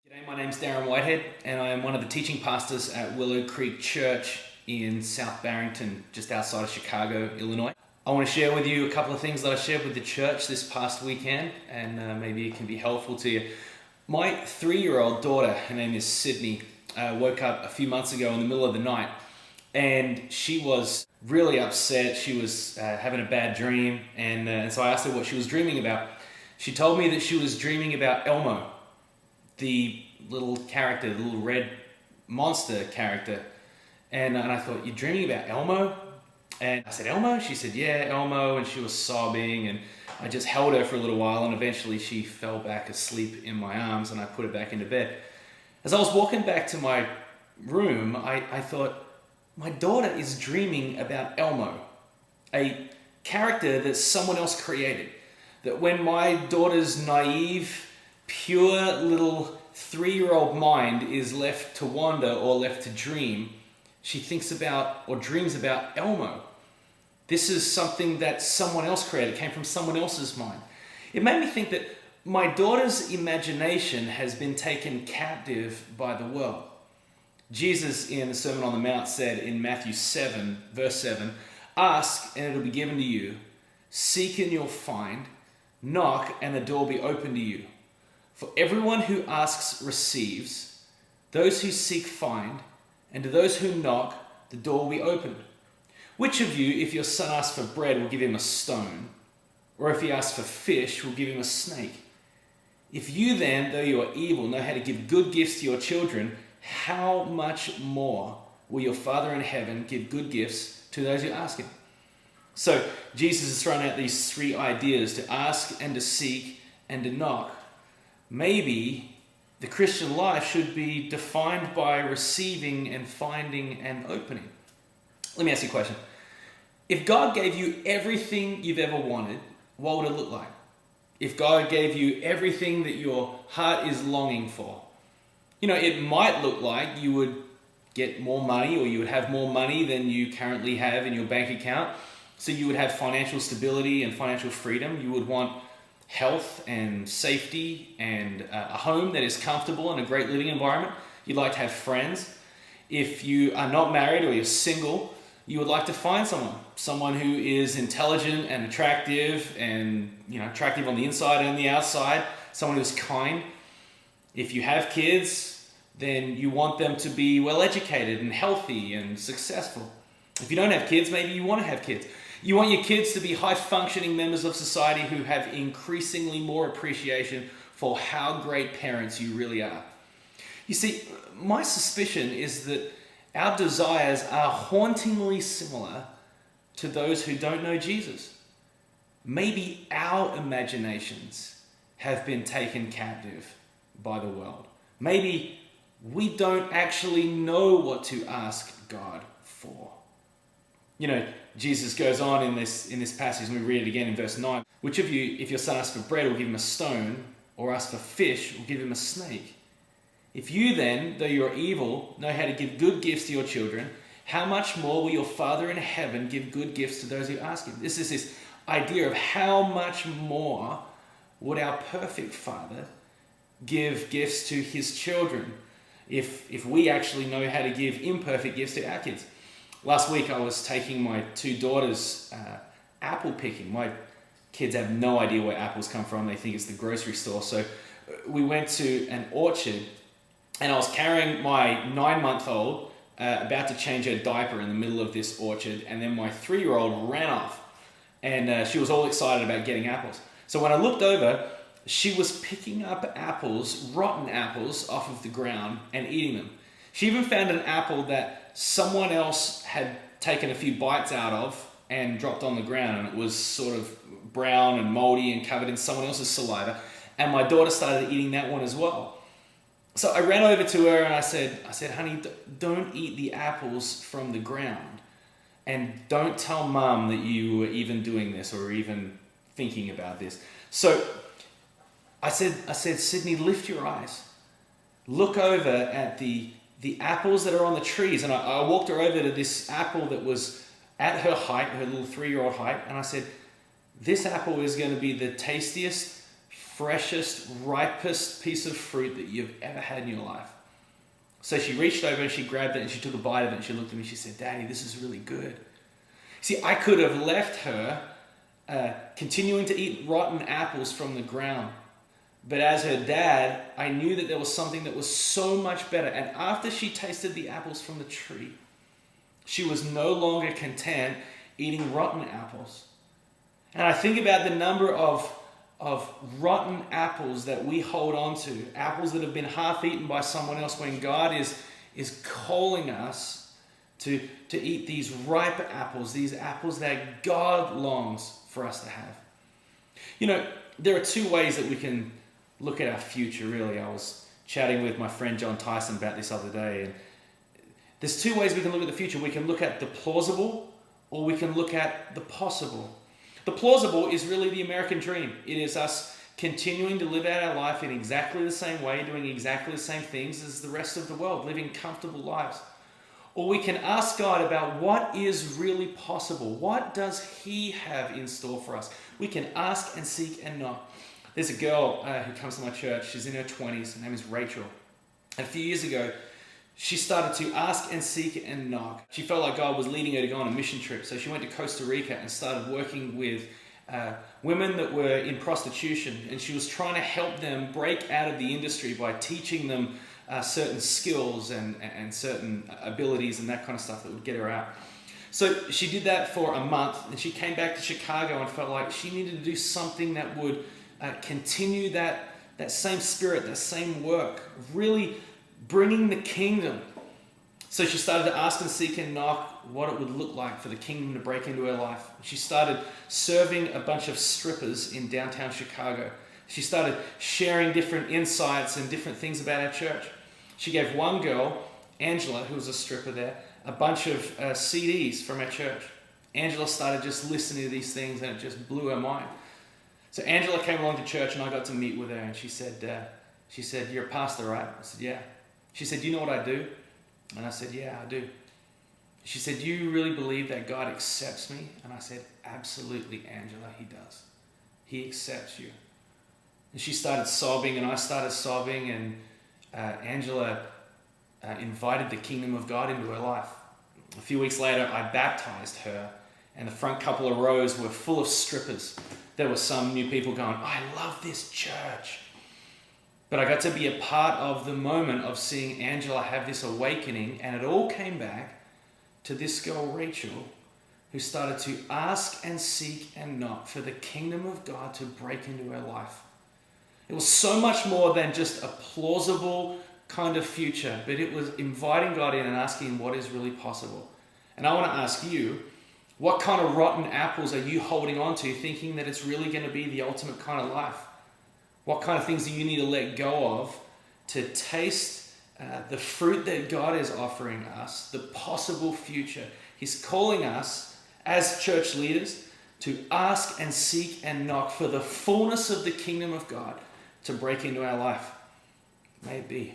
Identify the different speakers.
Speaker 1: G'day, my name's Darren Whitehead and I am one of the teaching pastors at Willow Creek Church in South Barrington, just outside of Chicago, Illinois. I want to share with you a couple of things that I shared with the church this past weekend, and maybe it can be helpful to you. My 3-year-old daughter, her name is Sydney, woke up a few months ago in the middle of the night and she was really upset. She was having a bad dream, and so I asked her what she was dreaming about. She told me that she was dreaming about Elmo, the little character, the little red monster character. And I thought, you're dreaming about Elmo? And I said, Elmo? She said, yeah, Elmo. And she was sobbing, and I just held her for a little while, and eventually she fell back asleep in my arms, and I put her back into bed. As I was walking back to my room, I thought, my daughter is dreaming about Elmo, a character that someone else created. That when my daughter's naive, pure little 3-year-old mind is left to wander or left to dream, she thinks about or dreams about Elmo. This is something that someone else created, came from someone else's mind. It made me think that my daughter's imagination has been taken captive by the world. Jesus in the Sermon on the Mount said in Matthew 7, verse 7, "Ask and it'll be given to you, seek and you'll find, knock and the door will be open to you. For everyone who asks receives, those who seek find, and to those who knock, the door will be opened. Which of you, if your son asks for bread, will give him a stone? Or if he asks for fish, will give him a snake? If you then, though you are evil, know how to give good gifts to your children, how much more will your Father in heaven give good gifts to those who ask him?" So Jesus has thrown out these 3 ideas: to ask and to seek and to knock. Maybe the Christian life should be defined by receiving and finding and opening. Let me ask you a question. If God gave you everything you've ever wanted, what would it look like? If God gave you everything that your heart is longing for, it might look like you would get more money, or you would have more money than you currently have in your bank account. So you would have financial stability and financial freedom. You would want health and safety and a home that is comfortable and a great living environment. You'd like to have friends. If you are not married or you're single, you would like to find someone who is intelligent and attractive, and attractive on the inside and the outside, someone who's kind. If you have kids, then you want them to be well educated and healthy and successful. If you don't have kids, maybe you want to have kids. You want your kids to be high-functioning members of society who have increasingly more appreciation for how great parents you really are. You see, my suspicion is that our desires are hauntingly similar to those who don't know Jesus. Maybe our imaginations have been taken captive by the world. Maybe we don't actually know what to ask God for. Jesus goes on in this passage, and we read it again in verse 9. "Which of you, if your son asks for bread, will give him a stone, or asks for fish, will give him a snake? If you then, though you are evil, know how to give good gifts to your children, how much more will your Father in heaven give good gifts to those who ask him?" This is this idea of how much more would our perfect Father give gifts to his children if we actually know how to give imperfect gifts to our kids. Last week I was taking my 2 daughters apple picking. My kids have no idea where apples come from. They think it's the grocery store. So we went to an orchard, and I was carrying my 9-month-old about to change her diaper in the middle of this orchard, and then my 3-year-old ran off, and she was all excited about getting apples. So when I looked over, she was picking up apples, rotten apples, off of the ground and eating them. She even found an apple that someone else had taken a few bites out of and dropped on the ground, and it was sort of brown and moldy and covered in someone else's saliva, and my daughter started eating that one as well. So I ran over to her and I said, "Honey, don't eat the apples from the ground, and don't tell Mum that you were even doing this or even thinking about this." So I said, "Sydney, lift your eyes. Look over at the apples that are on the trees." And I walked her over to this apple that was at her height, her little 3-year-old height, and I said, "This apple is going to be the tastiest, freshest, ripest piece of fruit that you've ever had in your life. So she reached over and she grabbed it and she took a bite of it and she looked at me and she said, Daddy, this is really good. See, I could have left her continuing to eat rotten apples from the ground. But as her dad, I knew that there was something that was so much better. And after she tasted the apples from the tree, she was no longer content eating rotten apples. And I think about the number of rotten apples that we hold on to, apples that have been half eaten by someone else, when God is calling us to eat these ripe apples, these apples that God longs for us to have. You know, there are two ways that we can look at our future, really. I was chatting with my friend John Tyson about this other day, and there's two ways we can look at the future. We can look at the plausible, or we can look at the possible. The plausible is really the American dream. It is us continuing to live out our life in exactly the same way, doing exactly the same things as the rest of the world, living comfortable lives. Or we can ask God about what is really possible. What does He have in store for us? We can ask and seek and knock. There's a girl who comes to my church. She's in her 20s. Her name is Rachel. And a few years ago, she started to ask and seek and knock. She felt like God was leading her to go on a mission trip. So she went to Costa Rica and started working with women that were in prostitution. And she was trying to help them break out of the industry by teaching them certain skills and certain abilities and that kind of stuff that would get her out. So she did that for a month, and she came back to Chicago and felt like she needed to do something that would continue that same spirit, that same work, really bringing the kingdom. So she started to ask and seek and knock what it would look like for the kingdom to break into her life. She started serving a bunch of strippers in downtown Chicago. She started sharing different insights and different things about our church. She gave one girl, Angela, who was a stripper there, a bunch of CDs from our church. Angela started just listening to these things, and it just blew her mind. So Angela came along to church, and I got to meet with her, and she said, "You're a pastor, right?" I said, "Yeah." She said, "Do you know what I do?" And I said, "Yeah, I do." She said, "Do you really believe that God accepts me?" And I said, "Absolutely, Angela, He does. He accepts you." And she started sobbing, and I started sobbing, and Angela invited the kingdom of God into her life. A few weeks later, I baptized her, and the front couple of rows were full of strippers. There were some new people going, "I love this church." But I got to be a part of the moment of seeing Angela have this awakening, and it all came back to this girl, Rachel, who started to ask and seek and knock for the kingdom of God to break into her life. It was so much more than just a plausible kind of future, but it was inviting God in and asking Him what is really possible. And I want to ask you, what kind of rotten apples are you holding on to, thinking that it's really going to be the ultimate kind of life? What kind of things do you need to let go of to taste the fruit that God is offering us, the possible future? He's calling us as church leaders to ask and seek and knock for the fullness of the kingdom of God to break into our life. May it be.